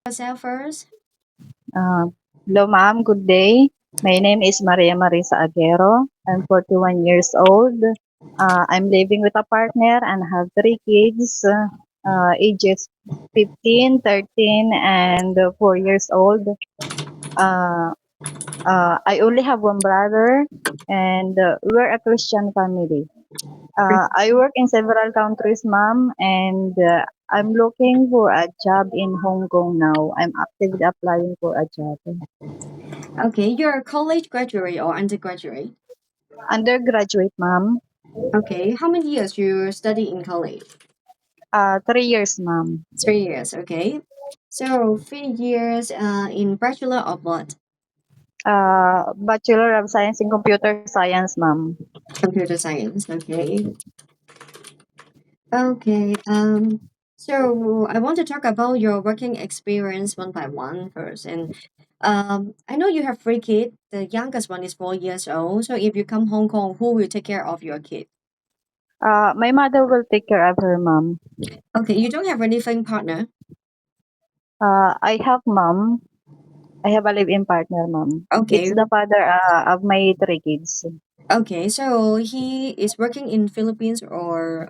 Yourself first. Uh, Hello, ma'am. Good day. My name is Maria Marisa Aguero. I'm 41 years old. I'm living with a partner and have three kids, ages 15, 13, and 4 years old. Uh, I only have one brother, and we're a Christian family. I work in several countries, ma'am, and I'm looking for a job in Hong Kong now. I'm actively applying for a job. Okay, you're a college graduate or undergraduate. Undergraduate, ma'am. Okay, how many years you study in college? 3 years, ma'am. 3 years. Okay, so 3 years in bachelor of what? Bachelor of Science in Computer Science, ma'am. Computer science. Okay. Okay. So I want to talk about your working experience one by one first, and I know you have three kids. The youngest one is 4 years old. So if you come Hong Kong, who will take care of your kid? My mother will take care of her, ma'am. Okay, you don't have any living partner. I have mom. I have a live-in partner, ma'am. It's Okay, the father of my three kids. okay. So he is working in Philippines or.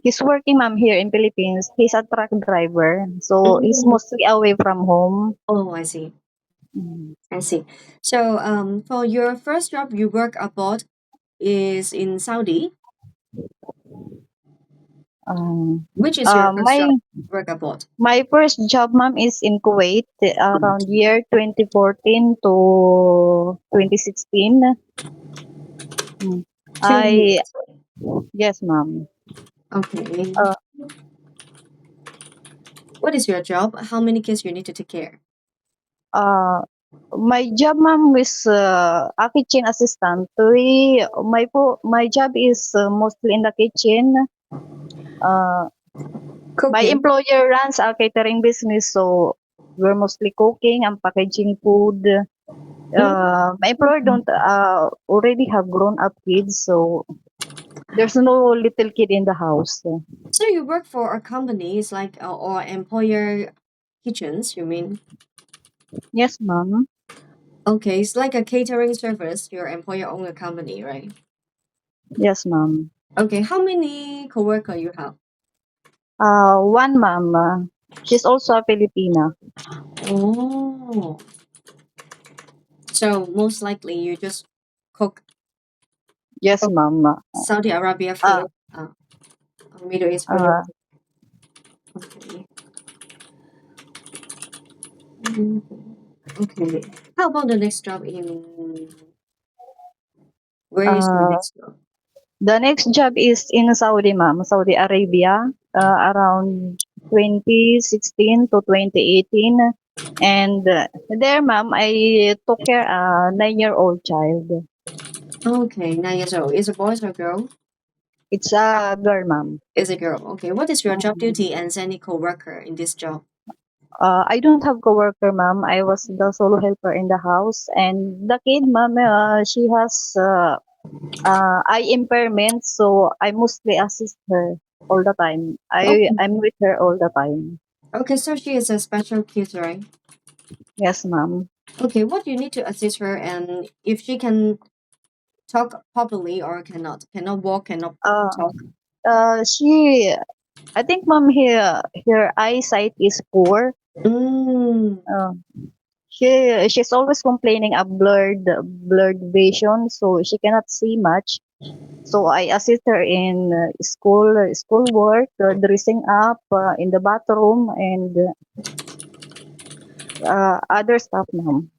He's working, ma'am, here in Philippines. He's a truck driver, so he's Mm. mostly away from home. Oh, I see. Mm. I see. So for your first job, you work abroad is in Saudi. Um, Which is your uh, first my job? Work abroad. my first job, ma'am, is in Kuwait around year 2014 to 2016. Mm. 2 years. I Yes, ma'am. Okay. Uh, What is your job? How many kids you need to take care? uh, my job, ma'am, is a kitchen assistant. My job is mostly in the kitchen. Uh, my Cooking. employer runs a catering business, so we're mostly cooking and packaging food. My employer don't already have grown up kids, so there's no little kid in the house. So you work for a company, it's like or employer kitchens, you mean? Yes, ma'am. Okay, it's like a catering service. Your employer own a company, right? Yes, ma'am. Okay, how many coworker you have? One ma'am. She's also a Filipina. Oh, so most likely you just cook, Yes, cook ma'am. Saudi Arabia Uh, food, Middle East food. uh, Okay. Mhm. Okay. How about the next job in where is the uh, next job? the next job is in Saudi, ma'am. Saudi Arabia, around 2016 to 2018. And there, ma'am, I took care a 9-year-old child. Okay, 9 years old. Is a boy or girl? It's a girl, ma'am. Is a girl. Okay. What is your job Mm. duty and any co-worker in this job? I don't have coworker, ma'am. I was the solo helper in the house, and the kid, ma'am, she has eye impairment, so I mostly assist her all the time. Okay. I'm with her all the time. Okay, so she is a special kid, right? Yes, ma'am. Okay, what you need to assist her and if she can talk properly or cannot walk, cannot Uh, talk. she, I think, ma'am, her eyesight is poor. Mm. Uh, she's always complaining of blurred vision, so she cannot see much. So I assist her in school work, dressing up in the bathroom, and other stuff, ma'am.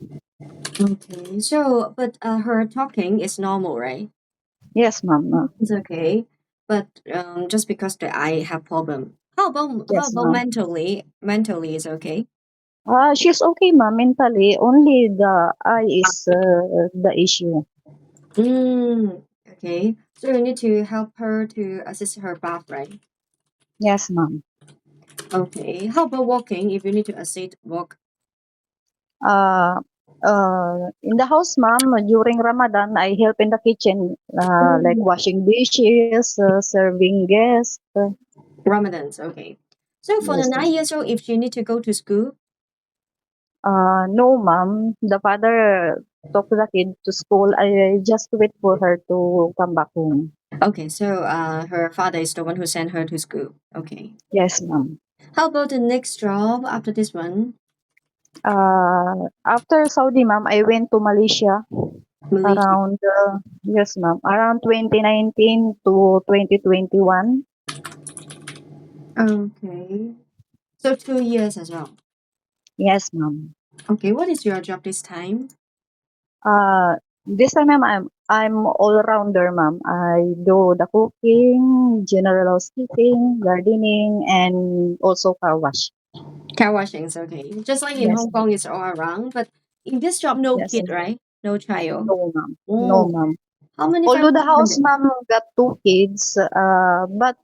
Okay. So, but her talking is normal, right? Yes, ma'am. It's okay. But just because the eye have problem. How Yes, about ma'am. mentally? Mentally is okay. She's okay, ma'am, mentally. Only the eye is the issue. Mm. Okay. So you need to help her to assist her bath, right? Yes, ma'am. Okay. How about walking? If you need to assist walk. Uh, in the house, ma'am, during Ramadan, I help in the kitchen, like Mm. washing dishes, serving guests. Ramadans, okay. So for the Yes, ma'am. 9 years old, if she need to go to school, No, ma'am. The father took the kid to school. I just wait for her to come back home. okay, so her father is the one who sent her to school. Okay. Yes, ma'am. How about the next job after this one? After Saudi, ma'am, I went to Malaysia Malaysia. around, yes, ma'am, around 2019 to 2021. Okay. So 2 years as well. Yes, ma'am. Okay, what is your job this time? Uh, this time, ma'am, I'm all rounder, ma'am. I do the cooking, general housekeeping, gardening, and also car wash. Car washing is okay. Just like in Yes, Hong Kong, it's all around. But in this job, no yes, kid, right? No child. no, ma'am. No, Oh, ma'am. how many Although the family house members? mom got two kids, but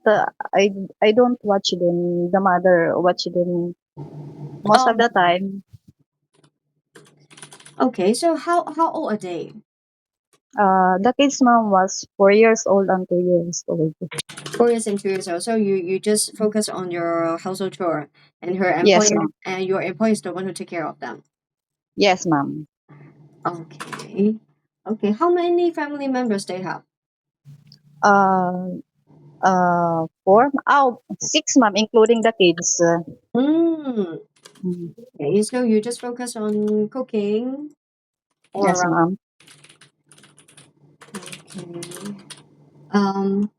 I don't watch them. The mother watch them most of Oh, the time. okay. So how old are they? The kids mom was 4 years old and 2 years old. 4 years and 2 years old. So you just focus on your household chore, and her Yes, employer ma'am. and your employer is the one who take care of them. Yes, ma'am. Okay. Okay. How many family members they have? Uh, four, oh, six, ma'am, including the kids. Mm. Mm, Okay. So you just focus on cooking all yes, around. ma'am. Okay. Um.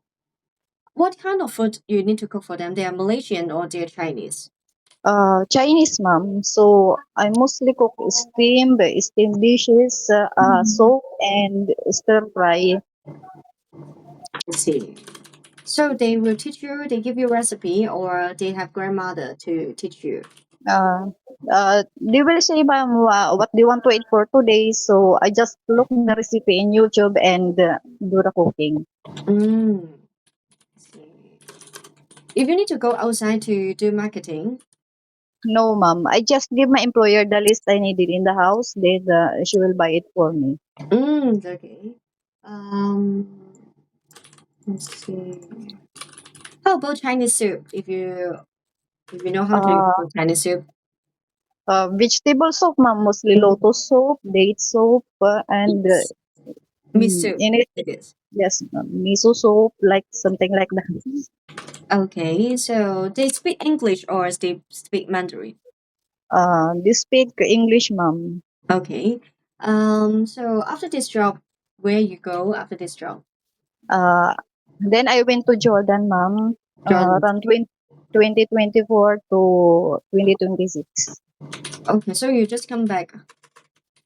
What kind of food you need to cook for them? They are Malaysian or they're Chinese? Chinese, ma'am. So I mostly cook steamed dishes, soup, and stir fry. I see. So they will teach you, they give you recipe, or they have grandmother to teach you. Uh, they will say, ma'am, what do you want to eat for today? So I just look the recipe in YouTube and do the cooking. Mm. I see. If you need to go outside to do marketing, No, ma'am. I just give my employer the list I needed in the house. Then she will buy it for me. okay. Um, let's see. How about Chinese soup? If you know how to Uh, cook Chinese soup, Vegetable soup, ma'am. Mostly mm, lotus soup, date soup, and it's miso soup. in it, It is. yes, ma'am, miso soup, like something like that. Okay, so they speak English or they speak Mandarin. They speak English, ma'am. Okay. So after this job, where you go after this job? Uh, then I went to Jordan, ma'am, Jordan. around 2024 to 2026. Okay, so you just come back.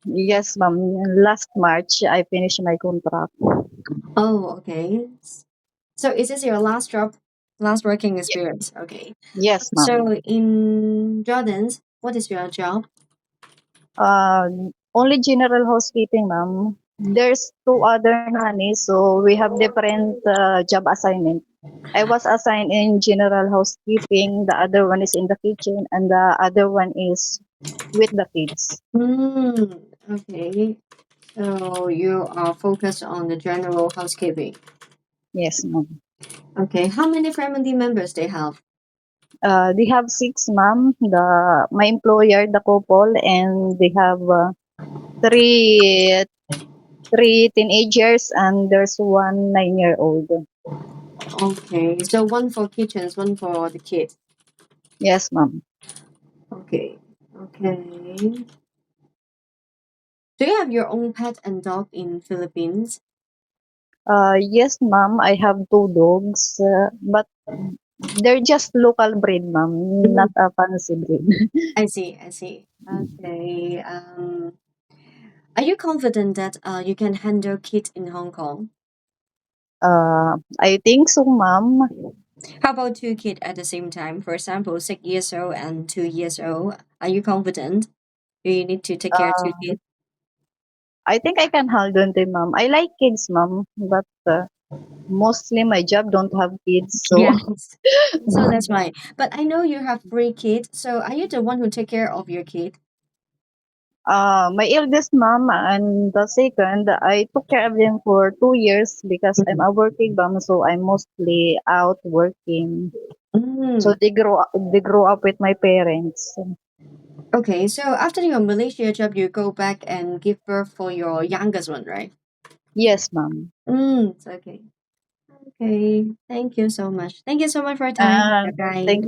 Yes, ma'am. Last March, I finished my contract. Oh, okay. So is this your last job, last working experience? Okay. Yes, ma'am. So in Jordan's, what is your job? Uh, Only general housekeeping, ma'am. There's two other nannies, so we have different job assignment. I was assigned in general housekeeping. The other one is in the kitchen, and the other one is with the kids. Hmm. Okay. So you are focused on the general housekeeping. Yes, ma'am. Okay. How many family members they have? They have six, ma'am. The my employer, the couple, and they have three three teenagers, and there's one 9-year old. Okay. So one for kitchens, one for the kids. Yes, ma'am. Okay. Okay. Do you have your own pet and dog in Philippines? Yes, ma'am. I have two dogs, but they're just local breed, ma'am, Mhm. not a fancy breed. I see. I see. Okay. Are you confident that you can handle kids in Hong Kong? I think so, ma'am. How about two kids at the same time? For example, 6 years old and 2 years old. Are you confident? Do you need to take care of two Uh, kids? I think I can handle them, ma'am. I like kids, ma'am, but mostly my job don't have kids, so Yes. So that's why. But I know you have three kids. So are you the one who take care of your kid? my eldest mom and the second, I took care of them for 2 years because I'm Mhm. a working mom, so I'm mostly out working. So Mm. they grew up with my parents. Okay, so after your Malaysia job, you go back and give birth for your youngest one, right? Yes, ma'am. It's okay. Okay. Thank you so much. Thank you so much for your time. Uh, Bye bye. thank